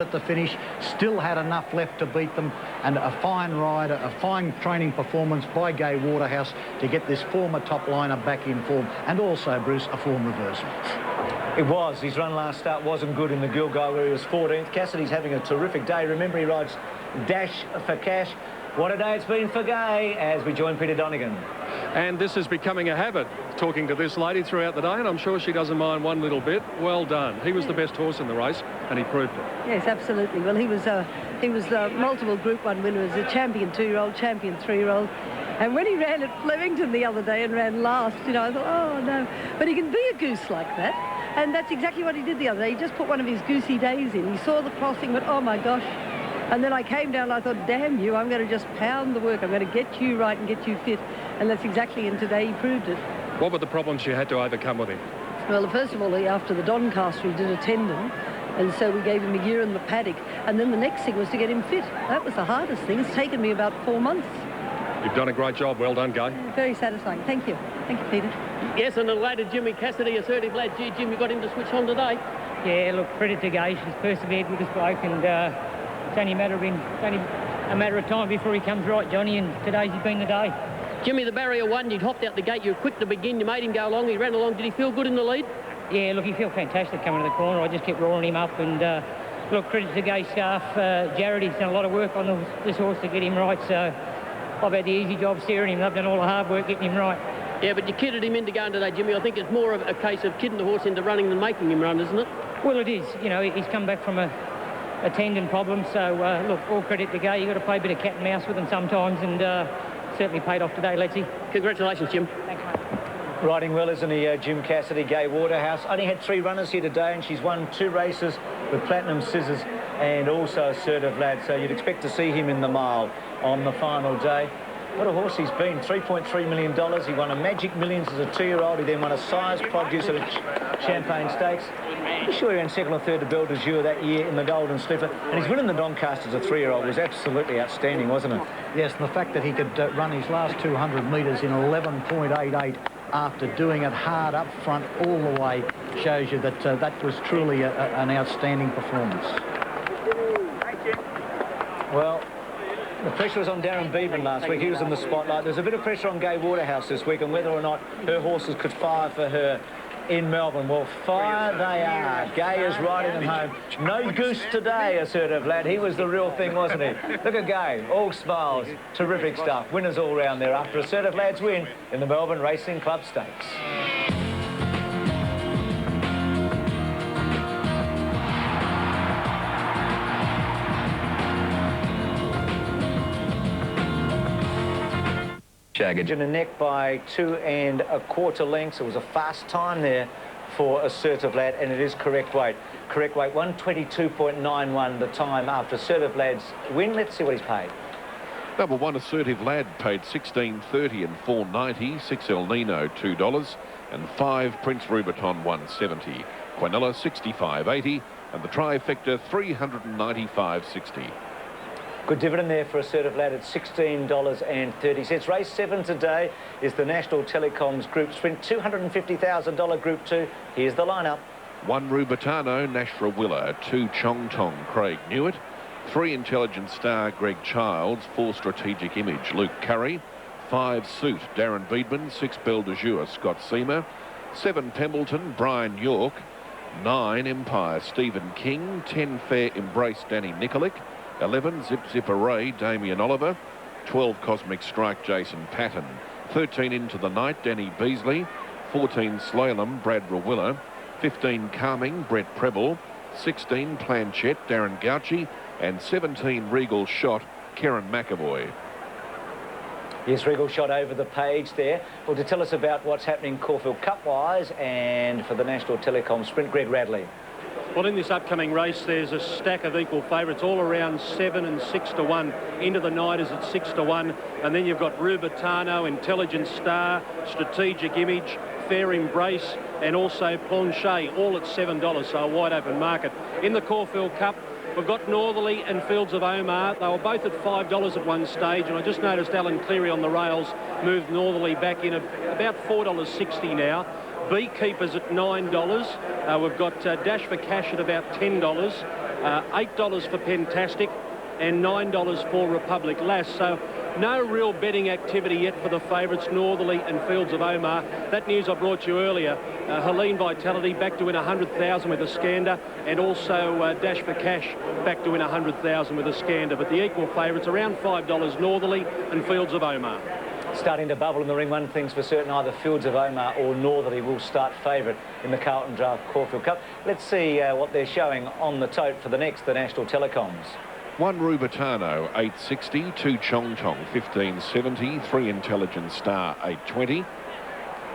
At the finish, still had enough left to beat them, and a fine ride, a fine training performance by Gai Waterhouse to get this former top liner back in form, and also, Bruce, a form reversal. It was. His run last start wasn't good in the Gilgal where he was 14th. Cassidy's having a terrific day. Remember, he rides Dash for Cash. What a day it's been for Gai as we join Peter Donegan. And this is becoming a habit, talking to this lady throughout the day, and I'm sure she doesn't mind one little bit. Well done. He was the best horse in the race, and he proved it. Yes, absolutely. Well, he was multiple Group 1 winner as a champion 2-year-old, champion 3-year-old. And when he ran at Flemington the other day and ran last, you know, I thought, oh, no. But he can be a goose like that. And that's exactly what he did the other day. He just put one of his goosey days in. He saw the crossing, but oh, my gosh. And then I came down and I thought, damn you, I'm going to just pound the work. I'm going to get you right and get you fit. And that's exactly, and today he proved it. What were the problems you had to overcome with him? Well, first of all, after the Doncaster, he did a tendon. And so we gave him a year in the paddock. And then the next thing was to get him fit. That was the hardest thing. It's taken me about 4 months. You've done a great job. Well done, Gai. Very satisfying. Thank you. Thank you, Peter. Yes, and the later Jimmy Cassidy, assertive lad. Gee, Jim, you got him to switch on today. Yeah, look, credit to Gai. She's persevered with this bloke, and it's only a matter of time before he comes right, Johnny, and today's been the day. Jimmy, the barrier won. You'd hopped out the gate. You were quick to begin. You made him go along. He ran along. Did he feel good in the lead? Yeah, look, he felt fantastic coming to the corner. I just kept roaring him up, and look, credit to Gai's staff. Jared, he's done a lot of work on this horse to get him right, so I've had the easy job steering him. I've done all the hard work getting him right. Yeah, but you kidded him into going today, Jimmy. I think it's more of a case of kidding the horse into running than making him run, isn't it? Well, it is. You know, he's come back from a tendon problem, so look, all credit to Gai. You've got to play a bit of cat and mouse with him sometimes, and certainly paid off today, Letzy. Congratulations, Jim. Thanks, mate. Riding well, isn't he, Jim Cassidy? Gai Waterhouse only had 3 runners here today, and she's won 2 races with Platinum Scissors and also Assertive Lad, so you'd expect to see him in the mile on the final day. What a horse he's been. $3.3 million. He won a Magic Millions as a 2-year-old. He then won a Size Produce at a Champagne Stakes. I'm sure he ran 2nd or 3rd to Belle de Jour that year in the Golden Slipper. And he's winning the Doncaster as a 3-year-old was absolutely outstanding, wasn't it? Yes, and the fact that he could run his last 200 metres in 11.88 after doing it hard up front all the way shows you that that was truly an outstanding performance. Well, the pressure was on Darren Bevan last week. He was in the spotlight. There's a bit of pressure on Gai Waterhouse this week on whether or not her horses could fire for her in Melbourne. Well, fire they are. Gai is riding them home. No goose today, Assertive Lad. He was the real thing, wasn't he? Look at Gai. All smiles. Terrific stuff. Winners all round there after Assertive Lad's win in the Melbourne Racing Club Stakes. Jagged in the neck by 2 1/4 lengths. It was a fast time there for Assertive Lad, and it is correct weight. Correct weight, 122.91 the time after Assertive Lad's win. Let's see what he's paid. Number 1 Assertive Lad paid $16.30 and $4.90. 6 El Nino $2 and 5 Prince Rubiton $1.70. Quinella $65.80 and the trifecta $395.60. Good dividend there for Assertive Lad at $16.30. Race 7 today is the National Telecoms Group Sprint, $250,000 Group 2. Here's the lineup. 1 Rubitano, Nashra Willer. 2 Chong Tong, Craig Newitt. 3 Intelligent Star, Greg Childs. 4 Strategic Image, Luke Curry. 5 Suit, Darren Beedman. 6 Belle de Jour, Scott Seamer. 7 Pembleton, Brian York. 9 Empire, Stephen King. 10 Fair Embrace, Danny Nikolic. 11 Zip Zip Array, Damien Oliver. 12 Cosmic Strike, Jason Patton. 13 Into the Night, Danny Beasley. 14 Slalom, Brad Rawiller. 15 Calming, Brett Preble. 16 Planchette, Darren Gauchi. And 17 Regal Shot, Karen McAvoy. Yes, Regal Shot over the page there. Well, to tell us about what's happening Caulfield Cup-wise and for the National Telecom Sprint, Greg Radley. Well, in this upcoming race, there's a stack of equal favourites, all around 7 and 6 to 1. Into the Night is at 6 to 1. And then you've got Rubitano, Intelligent Star, Strategic Image, Fair Embrace, and also Planchet, all at $7, so a wide open market. In the Caulfield Cup, we've got Northerly and Fields of Omar. They were both at $5 at one stage, and I just noticed Alan Cleary on the rails moved Northerly back in about $4.60 now. Beekeepers at $9. We've got Dash for Cash at about $10. $8 for Pentastic and $9 for Republic Lass. So no real betting activity yet for the favourites, Northerly and Fields of Omar. That news I brought you earlier. Helene Vitality back to win 100,000 with a scander, and also Dash for Cash back to win 100,000 with a scander. But the equal favourites around $5 Northerly and Fields of Omar. Starting to bubble in the ring. One thing's for certain, either Fields of Omar or Northerly will start favourite in the Carlton Draft Caulfield Cup. Let's see what they're showing on the tote for the National Telecoms. 1 Rubertano, 860, 2 Chong Tong, 1570, 3 Intelligent Star, 820,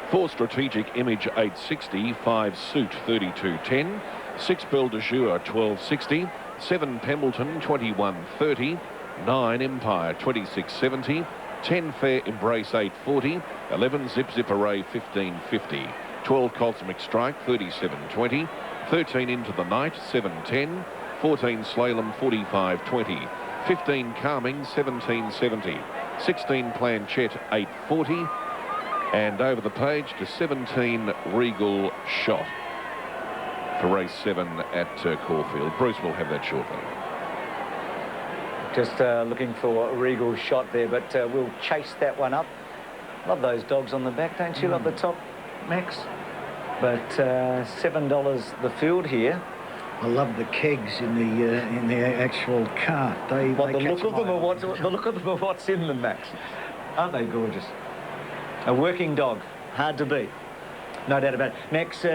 4 Strategic Image, 860, 5 Suit, 3210, 6 Belle de Jour, 1260, 7 Pembleton, 2130, 9 Empire, 2670, 10 Fair Embrace, 840, 11 Zip Zip Array, 1550, 12 Cosmic Strike, 3720, 13 Into the Night, 710, 14 Slalom, 4520, 15 Calming, 1770, 16 Planchette, 840, and over the page to 17 Regal Shot for race 7 at Caulfield. Bruce will have that shortly. Just looking for Regal Shot there, but we'll chase that one up. Love those dogs on the back, don't you? Love the top, Max? But $7 the field here. I love the kegs in the actual cart. The look of them or what's in them, Max? Aren't they gorgeous? A working dog, hard to beat. No doubt about it. Max,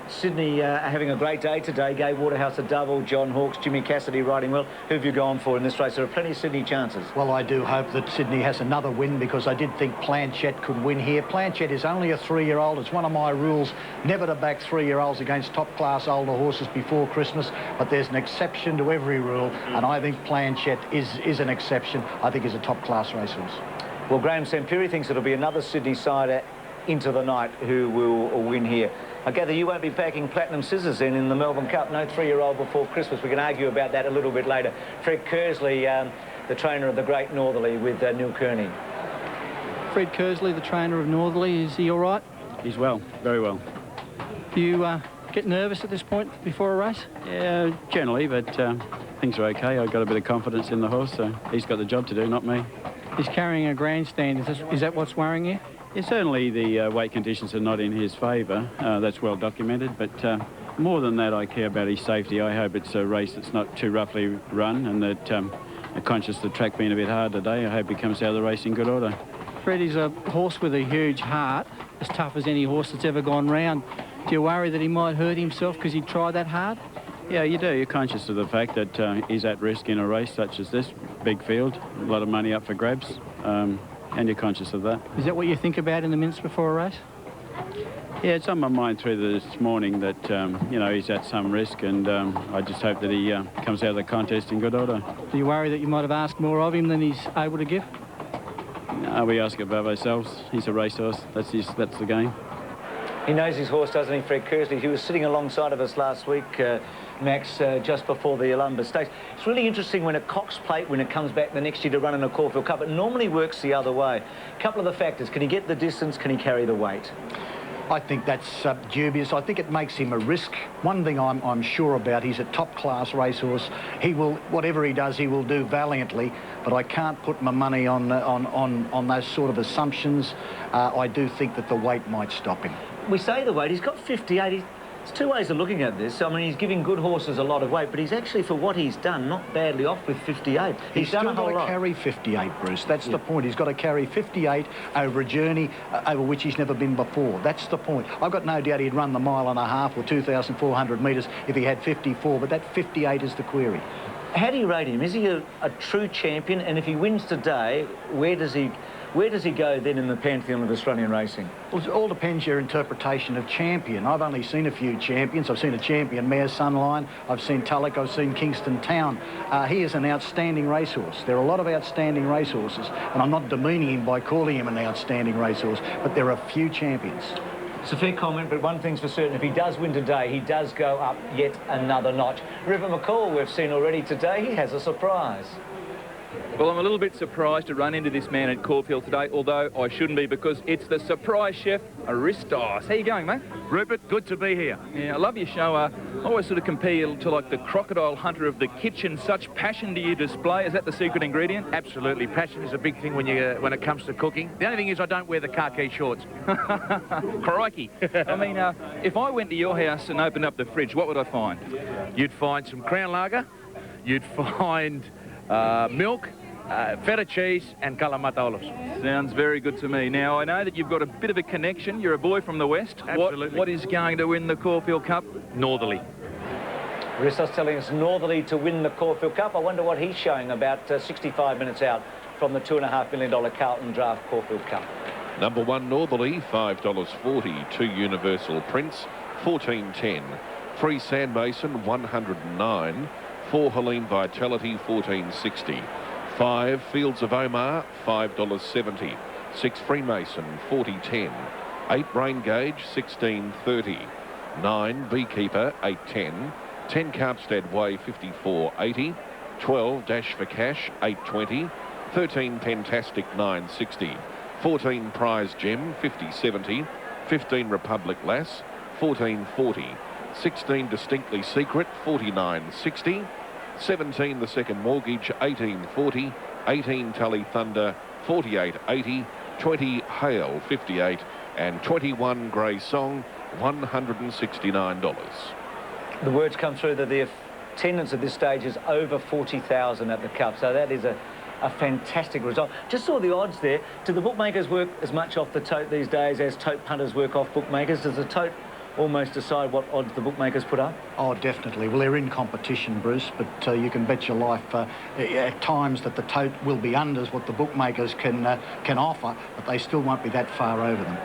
Sydney are having a great day today. Gay Waterhouse a double, John Hawkes, Jimmy Cassidy riding well. Who have you gone for in this race? There are plenty of Sydney chances. Well, I do hope that Sydney has another win, because I did think Planchette could win here. Planchette is only a 3-year-old. It's one of my rules never to back 3-year-olds against top-class older horses before Christmas, but there's an exception to every rule, and I think Planchette is an exception. I think he's a top-class racehorse. Well, Graham Sampiri thinks it'll be another Sydney sider into the night who will win here. I gather you won't be backing Platinum Scissors in the Melbourne Cup. No 3-year-old before Christmas. We can argue about that a little bit later. Fred Kersley, the trainer of the Great Northerly, with Neil Kearney. Fred Kersley, the trainer of Northerly, is he all right? He's well, very well. Do you get nervous at this point before a race? Yeah, generally, but things are okay. I've got a bit of confidence in the horse, so he's got the job to do, not me. He's carrying a grandstand. Is that what's worrying you? Yeah, certainly the weight conditions are not in his favour. That's well documented, but more than that, I care about his safety. I hope it's a race that's not too roughly run, and that conscious of the track being a bit hard today, I hope he comes out of the race in good order. Fred is a horse with a huge heart, as tough as any horse that's ever gone round. Do you worry that he might hurt himself because he tried that hard? Yeah, you do. You're conscious of the fact that he's at risk in a race such as this, big field, a lot of money up for grabs. And you're conscious of that. Is that what you think about in the minutes before a race? Yeah, it's on my mind through this morning that, you know, he's at some risk, and I just hope that he comes out of the contest in good order. Do you worry that you might have asked more of him than he's able to give? No, we ask above ourselves. He's a racehorse. That's the game. He knows his horse, doesn't he, Fred Kersley? He was sitting alongside of us last week, Max, just before the Yolumba Stakes. It's really interesting when a Cox Plate winner comes back the next year to run in a Caulfield Cup. It normally works the other way. A couple of the factors. Can he get the distance? Can he carry the weight? I think that's dubious. I think it makes him a risk. One thing I'm sure about, he's a top-class racehorse. He will, whatever he does, he will do valiantly, but I can't put my money on those sort of assumptions. I do think that the weight might stop him. We say the weight, he's got 58. There's two ways of looking at this. I mean, he's giving good horses a lot of weight, but he's actually, for what he's done, not badly off with 58. He's done a whole lot. He's got to carry 58, Bruce. That's the point. He's got to carry 58 over a journey over which he's never been before. That's the point. I've got no doubt he'd run the 1.5 or 2,400 metres if he had 54, but that 58 is the query. How do you rate him? Is he a true champion? And if he wins today, where does he go then in the pantheon of Australian racing? Well, it all depends your interpretation of champion. I've only seen a few champions. I've seen a champion, Mayor Sunline. I've seen Tulloch. I've seen Kingston Town. He is an outstanding racehorse. There are a lot of outstanding racehorses, and I'm not demeaning him by calling him an outstanding racehorse, but there are few champions. It's a fair comment, but one thing's for certain, if he does win today, he does go up yet another notch. River McCall, we've seen already today, he has a surprise. Well, I'm a little bit surprised to run into this man at Caulfield today, although I shouldn't be, because it's the surprise chef, Aristos. How you going, mate? Rupert, good to be here. Yeah, I love your show. always sort of compare you to like the crocodile hunter of the kitchen. Such passion do you display? Is that the secret ingredient? Absolutely. Passion is a big thing when it comes to cooking. The only thing is I don't wear the khaki shorts. Crikey. I mean, if I went to your house and opened up the fridge, what would I find? You'd find some Crown Lager, you'd find milk, feta cheese and Kalamata olives. Sounds very good to me. Now, I know that you've got a bit of a connection. You're a boy from the West. Absolutely. What is going to win the Caulfield Cup? Northerly. Rissos telling us Northerly to win the Caulfield Cup. I wonder what he's showing about 65 minutes out from the $2.5 million Carlton Draft Caulfield Cup. Number 1 Northerly, $5.40. 2 Universal Prince, $14.10. 3 Sandmason, $109. 4 Helene Vitality, $14.60. 5 Fields of Omar, $5.70. 6 Freemason, $40.10. 8 Brain Gauge, $16.30. 9 Beekeeper, $8.10. 10 Carpstead Way, $54.80. 12 Dash for Cash, $8.20. 13 Pentastic, $9.60. 14 Prize Gem, $50.70. 15 Republic Lass, $14.40. 16 Distinctly Secret, $49.60. 17 The Second Mortgage, $18.40. 18 Tully Thunder, $48.80. 20 Hale, $58. And 21 Grey Song, $169. The words come through that the attendance at this stage is over 40,000 at the Cup, so that is a fantastic result. Just saw the odds there. Do the bookmakers work as much off the tote these days as tote punters work off bookmakers? Does the tote almost decide what odds the bookmakers put up? Oh, definitely. Well, they're in competition, Bruce, but you can bet your life at times that the tote will be unders what the bookmakers can offer, but they still won't be that far over them.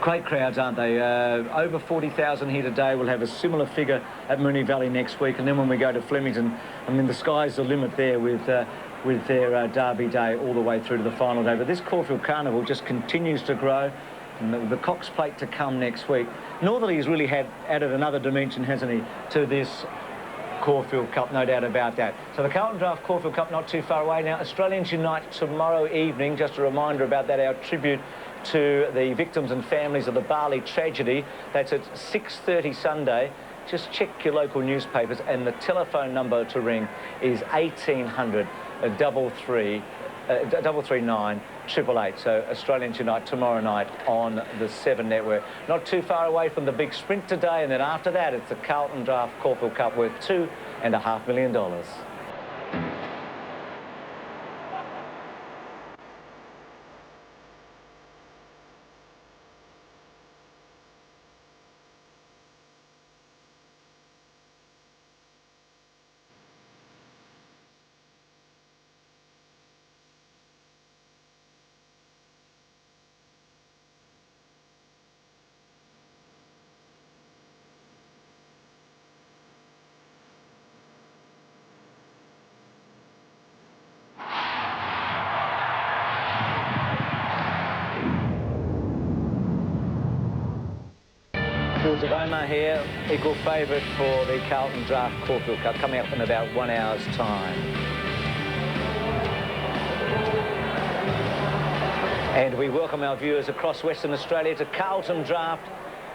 Great crowds, aren't they? Over 40,000 here today. We'll have a similar figure at Moonee Valley next week, and then when we go to Flemington, I mean, the sky's the limit there with their Derby Day all the way through to the final day. But this Caulfield Carnival just continues to grow, and the Cox Plate to come next week. Northerly has really added another dimension, hasn't he, to this Caulfield Cup, no doubt about that. So the Carlton Draft Caulfield Cup not too far away now. Australians Unite tomorrow evening. Just a reminder about that, our tribute to the victims and families of the Bali tragedy. That's at 6:30 Sunday. Just check your local newspapers, and the telephone number to ring is 1800 339 888. So Australians Unite tomorrow night on the 7 Network. Not too far away from the big sprint today, and then after that it's the Carlton Draft Caulfield Cup worth $2.5 million. Fields of Omar here, equal favourite for the Carlton Draft Caulfield Cup, coming up in about 1 hour's time. And we welcome our viewers across Western Australia to Carlton Draft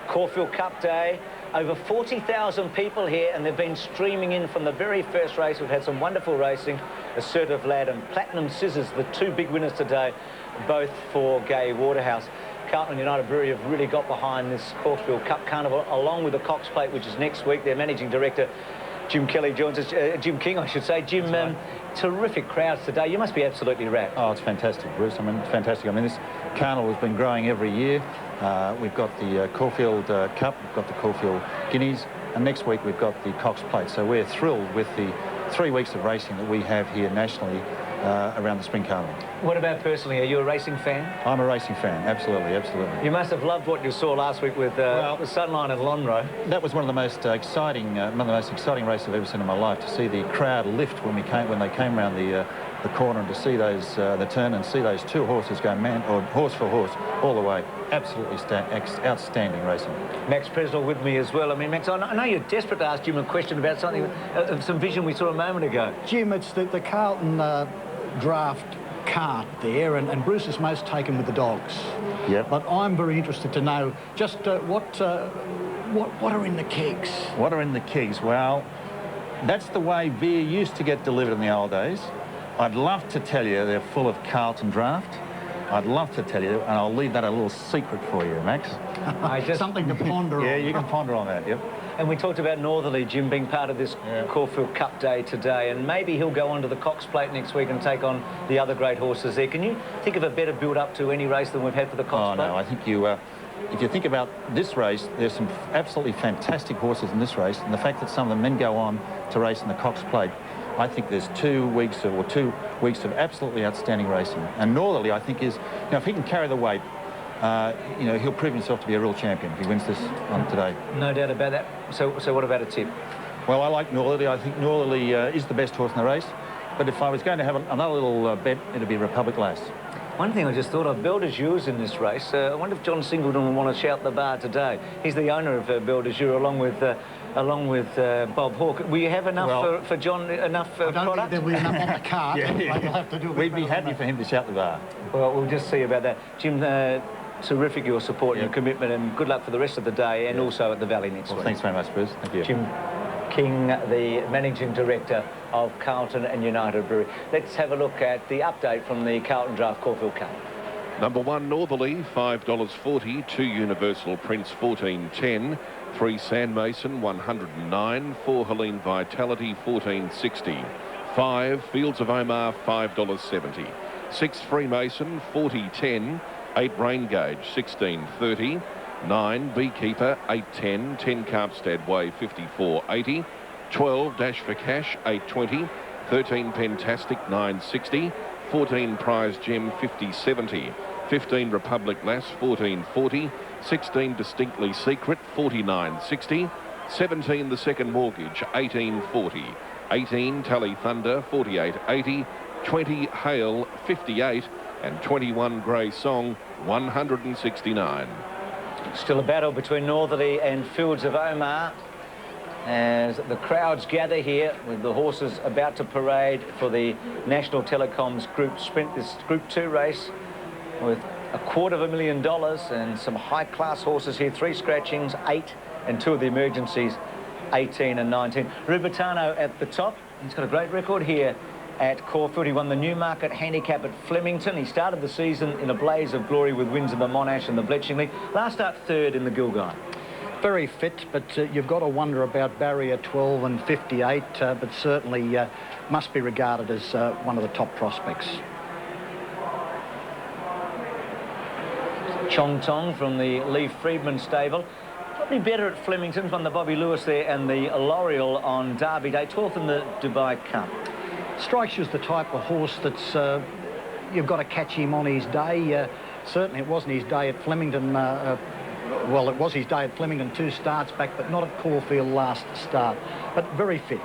Caulfield Cup Day. Over 40,000 people here, and they've been streaming in from the very first race. We've had some wonderful racing. Assertive Lad and Platinum Scissors, the 2 big winners today, both for Gai Waterhouse. Carlton United Brewery have really got behind this Caulfield Cup Carnival, along with the Cox Plate, which is next week. Their managing director, Jim Kelly, joins us. Jim King, I should say. Jim, terrific crowds today. You must be absolutely wrapped. Oh, it's fantastic, Bruce. I mean, it's fantastic. I mean, this carnival has been growing every year. We've got the Caulfield Cup, we've got the Caulfield Guineas, and next week we've got the Cox Plate. So we're thrilled with the 3 weeks of racing that we have here nationally around the Spring Carnival. What about personally? Are you a racing fan? I'm a racing fan, absolutely, absolutely. You must have loved what you saw last week with Sunline and Lonhro. That was one of the most exciting races I've ever seen in my life, to see the crowd lift when they came around the corner, and to see those the turn and see those 2 horses go horse for horse all the way. Absolutely outstanding racing. Max Presnell with me as well. I mean, Max, I know you're desperate to ask Jim a question about something, some vision we saw a moment ago. Jim, it's the Carlton Draft cart there, and Bruce is most taken with the dogs. Yep. But I'm very interested to know just what what are in the kegs? What are in the kegs? Well, that's the way beer used to get delivered in the old days. I'd love to tell you they're full of Carlton Draft. I'd love to tell you, and I'll leave that a little secret for you, Max. Something to ponder on. Yeah, you can ponder on that, yep. And we talked about Northerly, Jim, being part of this Caulfield Cup Day today, and maybe he'll go on to the Cox Plate next week and take on the other great horses there. Can you think of a better build-up to any race than we've had for the Cox Plate? Oh, no, I think you... if you think about this race, there's some absolutely fantastic horses in this race, and the fact that some of the men go on to race in the Cox Plate, I think there's 2 weeks of absolutely outstanding racing. And Northerly, I think, is, you know, if he can carry the weight, you know, he'll prove himself to be a real champion if he wins this on today. No doubt about that. So what about a tip? Well, I like Northerly. I think Northerly is the best horse in the race. But if I was going to have another little bet, it'd be Republic Lass. One thing I just thought of, Belle de Jour's in this race. I wonder if John Singleton will want to shout the bar today. He's the owner of Belle de Jour, along with Bob Hawke. Will you have enough for John, enough product? I don't think there'll be enough on the cart. You'll have to do We'd be happy for him to shout the bar. Well, we'll just see about that. Jim, terrific your support and your commitment, and good luck for the rest of the day and also at the Valley next week. Thanks very much, Bruce. Thank you. Jim King, the Managing Director of Carlton and United Brewery. Let's have a look at the update from the Carlton Draft Caulfield Cup. Number 1, Northerly, $5.40. 2, Universal Prince, $14.10. 3, Sandmason, $109. 4, Helene Vitality, $14.60. 5, Fields of Omar, $5.70. 6, Freemason, $40.10. 8, Rain Gauge, $16.30. 9, Beekeeper, $8.10. 10, Carpstad Way, $54.80. 12, Dash for Cash, $8.20. 13, Pentastic, $9.60. 14, Prize Gem, $50.70. 15, Republic Lass, $14.40. 16, Distinctly Secret, $49.60. 17, The Second Mortgage, $18.40. 18, Tally Thunder, $48.80. 20, Hale, $58. And 21, Grey Song, $169. Still a battle between Northerly and Fields of Omar as the crowds gather here with the horses about to parade for the National Telecoms Group Sprint, this Group 2 race with $250,000 and some high-class horses here. 3 scratchings, 8, and 2 of the emergencies, 18 and 19. Rubitano at the top. He's got a great record here at Caulfield. He won the Newmarket Handicap at Flemington. He started the season in a blaze of glory with wins in the Monash and the Bletchingley. Last start 3rd in the Gilgai. Very fit, but you've got to wonder about barrier 12 and 58, but certainly must be regarded as one of the top prospects. Chong Tong from the Lee Friedman stable. Probably better at Flemington's, won the Bobby Lewis there and the L'Oreal on Derby Day, 12th in the Dubai Cup. Strikes you as the type of horse that's you've got to catch him on his day. Certainly it wasn't his day at Flemington. Well, it was his day at Flemington 2 starts back, but not at Caulfield last start. But very fit.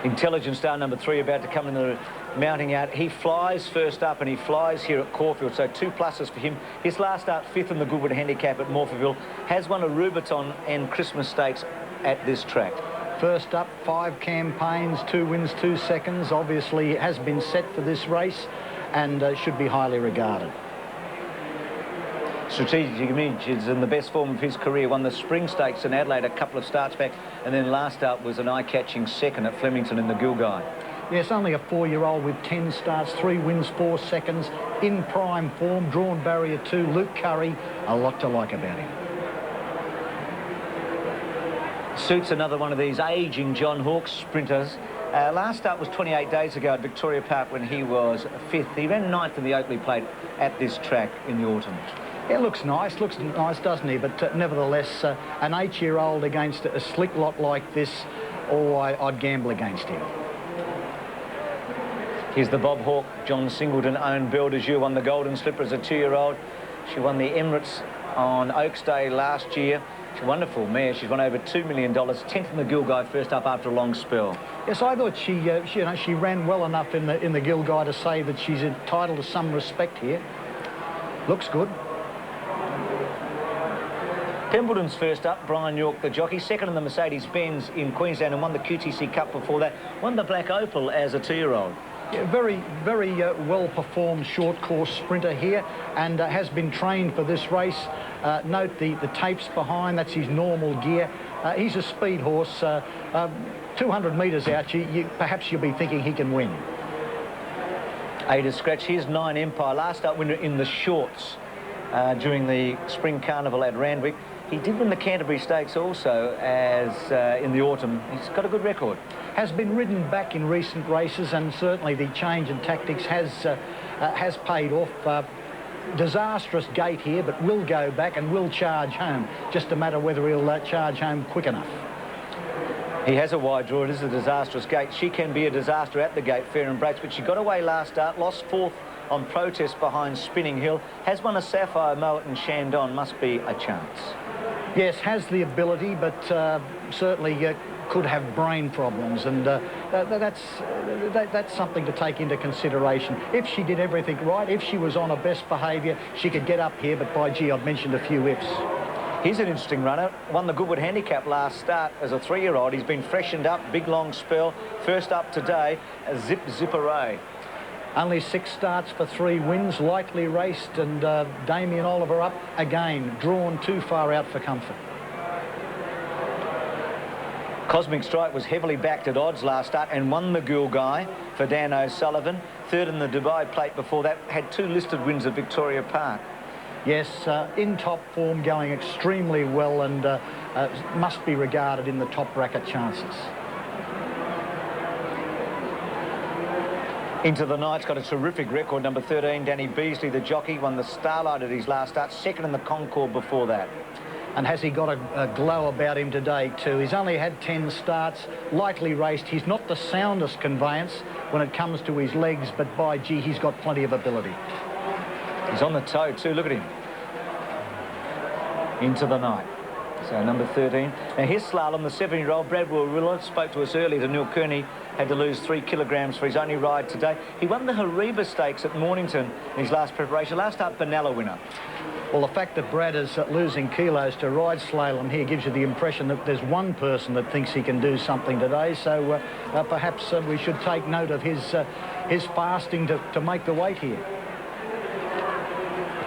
Intelligent Star number 3 about to come in the mounting out. He flies first up and he flies here at Caulfield, so 2 pluses for him. His last start 5th in the Goodwood Handicap at Morphettville. Has won a Rubiton and Christmas Stakes at this track. First up, 5 campaigns, 2 wins, 2 seconds. Obviously has been set for this race and should be highly regarded. Strategic Image is in the best form of his career. Won the Spring Stakes in Adelaide a couple of starts back, and then last up was an eye-catching 2nd at Flemington in the Gilgai. Yes, only a 4-year-old with 10 starts, 3 wins, 4 seconds, in prime form, drawn barrier 2. Luke Curry, a lot to like about him. Suits another one of these ageing John Hawkes sprinters. Last start was 28 days ago at Victoria Park when he was 5th. He ran 9th in the Oakley Plate at this track in the autumn. Yeah, looks nice, doesn't he? But nevertheless, an 8-year-old against a slick lot like this, I'd gamble against him. Here's the Bob Hawke, John Singleton-owned Belle de Jour, won the Golden Slipper as a 2-year-old. She won the Emirates on Oaks Day last year. She's a wonderful mare. She's won over $2 million, 10th in the Gilgai, first up after a long spell. Yes, I thought she ran well enough in the Gilgai to say that she's entitled to some respect here. Looks good. Pemberton's first up, Brian York, the jockey, 2nd in the Mercedes-Benz in Queensland and won the QTC Cup before that. Won the Black Opal as a 2-year-old. Yeah, very, very well-performed short-course sprinter here, and has been trained for this race. Note the tapes behind, that's his normal gear. He's a speed horse. 200 metres out, perhaps you'll be thinking he can win. Ada Scratch, here's 9 Empire, last up winner in the shorts during the Spring Carnival at Randwick. He did win the Canterbury Stakes also as in the autumn. He's got a good record. Has been ridden back in recent races, and certainly the change in tactics has paid off. Disastrous gate here, but will go back and will charge home. Just a matter whether he'll charge home quick enough. He has a wide draw. It is a disastrous gate. She can be a disaster at the gate, fair and breaks, but she got away last start, lost 4th on protest behind Spinning Hill. Has won a Sapphire, Moet and Shandon. Must be a chance. Yes, has the ability, but certainly could have brain problems, and that's something to take into consideration. If she did everything right, if she was on her best behaviour, she could get up here, but by gee, I've mentioned a few ifs. He's an interesting runner. Won the Goodwood Handicap last start as a 3-year-old. He's been freshened up, big long spell. First up today, Zipperay. Only 6 starts for 3 wins, lightly raced, and Damien Oliver up again, drawn too far out for comfort. Cosmic Strike was heavily backed at odds last start and won the Guy for Dan O'Sullivan. 3rd in the Dubai Plate before that, had 2 listed wins at Victoria Park. Yes, in top form, going extremely well, and must be regarded in the top bracket chances. Into the Night's got a terrific record. Number 13, Danny Beasley, the jockey, won the Starlight at his last start, 2nd in the Concord before that. And has he got a glow about him today too? He's only had 10 starts, lightly raced. He's not the soundest conveyance when it comes to his legs, but by gee, he's got plenty of ability. He's on the toe too, look at him. Into the Night. So number 13. Now here's Slalom, the 7-year-old Brad Warilla spoke to us earlier to Neil Kearney, had to lose 3 kilograms for his only ride today. He won the Hariba Stakes at Mornington in his last preparation. Last up, Benalla winner. Well, the fact that Brad is losing kilos to ride slalom here gives you the impression that there's one person that thinks he can do something today. So perhaps we should take note of his fasting to make the weight here.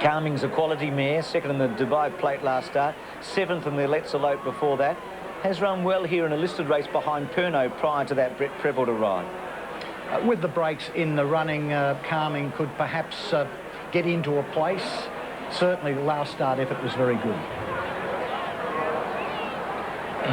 Calming's a quality mare, 2nd in the Dubai Plate last start, 7th in the Let's Elope before that. Has run well here in a listed race behind Pernod prior to that Brett Preble to ride. With the breaks in the running, Calming could perhaps get into a place. Certainly the last start effort was very good.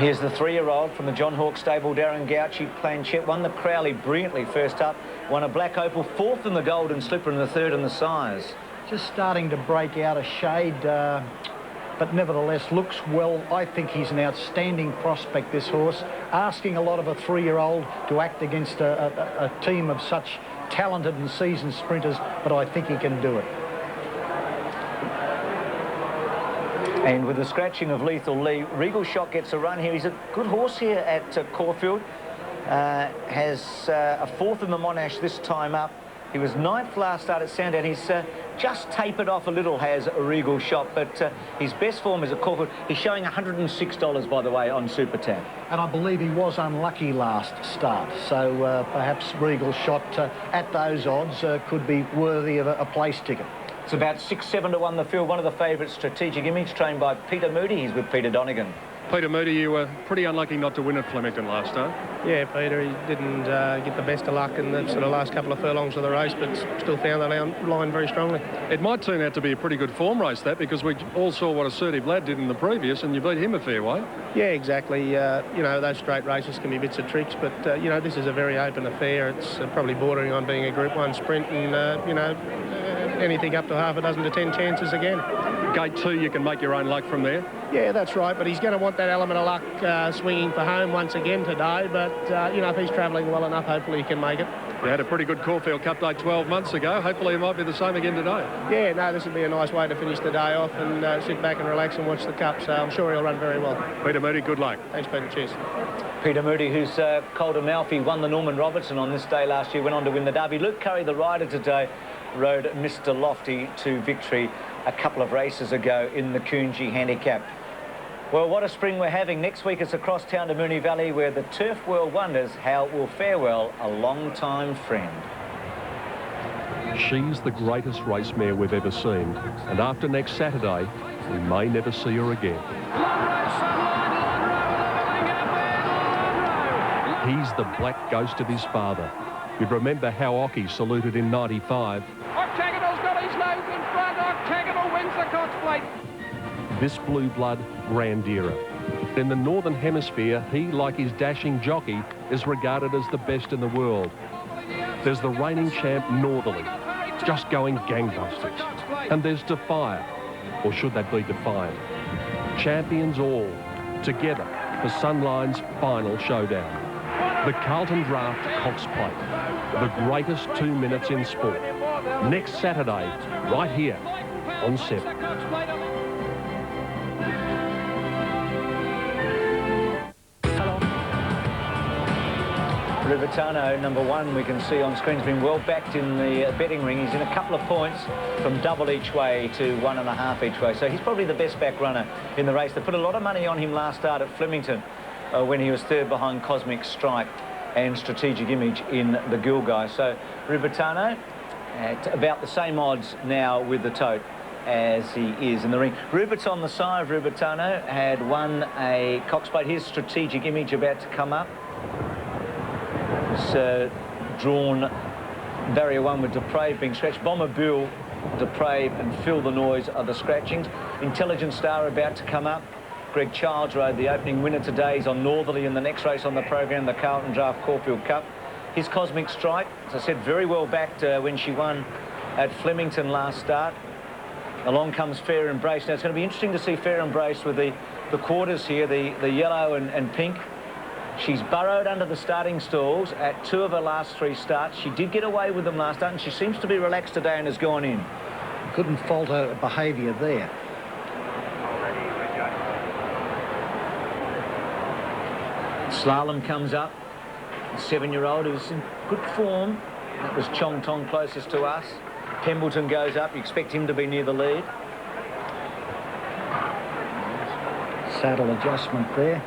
Here's the 3-year-old from the John Hawke stable, Darren Gauci Planchet. Won the Crowley brilliantly first up. Won a Black Opal, 4th in the Golden Slipper and the 3rd in the Sires. Just starting to break out a shade, but nevertheless looks well. I think he's an outstanding prospect, this horse. Asking a lot of a 3-year-old to act against a team of such talented and seasoned sprinters, but I think he can do it. And with the scratching of Lethal Lee, Regal Shot gets a run here. He's a good horse here at Caulfield. Has a 4th in the Monash this time up. He was 9th last start at Sandown. He's just tapered off a little, has a Regal Shot, but his best form is at Caulfield. He's showing $106, by the way, on Super Tab. And I believe he was unlucky last start, so perhaps Regal Shot at those odds could be worthy of a place ticket. It's about 6-7 to 1 the field. One of the favourites, Strategic Image, trained by Peter Moody. He's with Peter Donegan. Peter Moody, you were pretty unlucky not to win at Flemington last start. Yeah, Peter, he didn't get the best of luck in the sort of last couple of furlongs of the race, but still found the line very strongly. It might turn out to be a pretty good form race, that, because we all saw what Assertive Lad did in the previous, and you beat him a fair way. Yeah, exactly. You know, those straight races can be bits of tricks, but, you know, this is a very open affair. It's probably bordering on being a Group 1 sprint, and, you know, anything up to half a dozen to 10 chances again. Gate 2, you can make your own luck from there. Yeah, that's right, but he's going to want that element of luck swinging for home once again today, but, you know, if he's travelling well enough, hopefully he can make it. You had a pretty good Caulfield Cup Day 12 months ago. Hopefully it might be the same again today. Yeah, no, this would be a nice way to finish the day off and sit back and relax and watch the Cup, so I'm sure he'll run very well. Peter Moody, good luck. Thanks, Peter. Cheers. Peter Moody, who's Calder Malfi, won the Norman Robertson on this day last year, went on to win the Derby. Luke Curry, the rider today, rode Mr. Lofty to victory a couple of races ago in the Coonji Handicap. Well, what a spring we're having. Next week it's across town to Moonee Valley, where the Turf World wonders how it will farewell a long-time friend. She's the greatest race mare we've ever seen, and after next Saturday, we may never see her again. He's the black ghost of his father. You'd remember how Occy saluted in '95. Octagonal's got his nose in front. Octagonal wins the Cox Plate. This blue blood, Grandira. In the Northern Hemisphere, he, like his dashing jockey, is regarded as the best in the world. There's the reigning champ, Northerly, just going gangbusters. And there's Defiant, or should that be Defiant? Champions all, together for Sunline's final showdown. The Carlton Draft Cox Plate, the greatest 2 minutes in sport. Next Saturday, right here on 7. Rubitano, number 1, we can see on screen, has been well backed in the betting ring. He's in a couple of points from double each way to 1.5 each way. So he's probably the best back runner in the race. They put a lot of money on him last start at Flemington when he was third behind Cosmic Strike and Strategic Image in the Gilgai. So Rubitano at about the same odds now with the tote as he is in the ring. Rupert's on the side of Rubitano, had won a Cox Plate. Here's Strategic Image about to come up. It's drawn barrier 1 with Depraved being scratched. Bomber Bill, Depraved and Phil the Noise are the scratchings. Intelligent Star about to come up. Greg Childs rode the opening winner today. He's on Northerly in the next race on the program, the Carlton Draft Caulfield Cup. His Cosmic Strike, as I said, very well backed when she won at Flemington last start. Along comes Fair Embrace. Now it's going to be interesting to see Fair Embrace with the quarters here, the yellow and pink. She's burrowed under the starting stalls at 2 of her last 3 starts. She did get away with them last start, and she seems to be relaxed today and has gone in. Couldn't fault her behaviour there. Slalom comes up. The 7-year-old who's in good form. That was Chong Tong closest to us. Pembleton goes up. You expect him to be near the lead. Saddle adjustment there.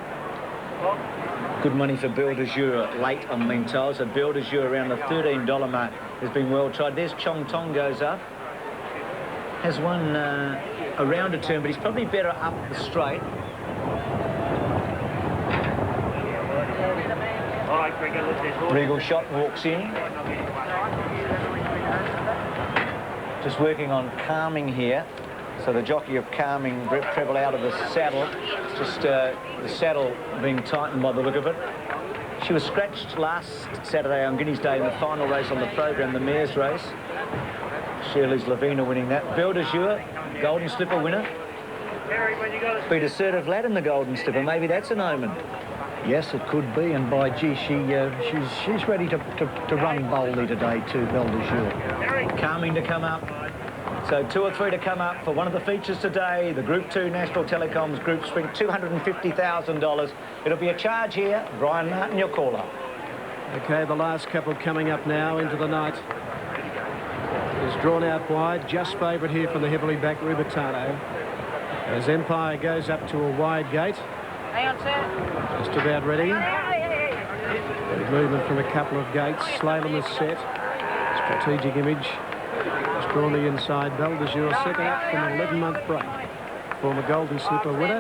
Good money for Belle de Jour late, I'm being told. So Belle de Jour around the $13 mark has been well tried. There's Chong Tong goes up. Has won around a turn, but he's probably better up the straight. Regal Shot walks in. Just working on calming here. So the jockey of calming Brett Treble out of the saddle. Just the saddle being tightened by the look of it. She was scratched last Saturday on Guineas Day in the final race on the program, the mare's race. Shirley's Lavina winning that. Belle de Jour, Golden Slipper winner. Beat Assertive Lad in the Golden Slipper. Maybe that's an omen. Yes, it could be, and by gee, she's ready to run boldly today too, Belle de Jour. Calming to come up. So 2 or 3 to come up for one of the features today, the Group 2 National Telecoms Group Sprint, $250,000. It'll be a charge here. Brian Martin, your caller. Okay, the last couple coming up now into the night. Is drawn out wide, just favourite here from the heavily backed Rubitano. As Empire goes up to a wide gate. Hang on, sir. Just about ready. Good movement from a couple of gates. Slalom is set. Strategic Image. Just drawn the inside. Belle de Jour second up from an 11-month break. Former Golden Slipper winner.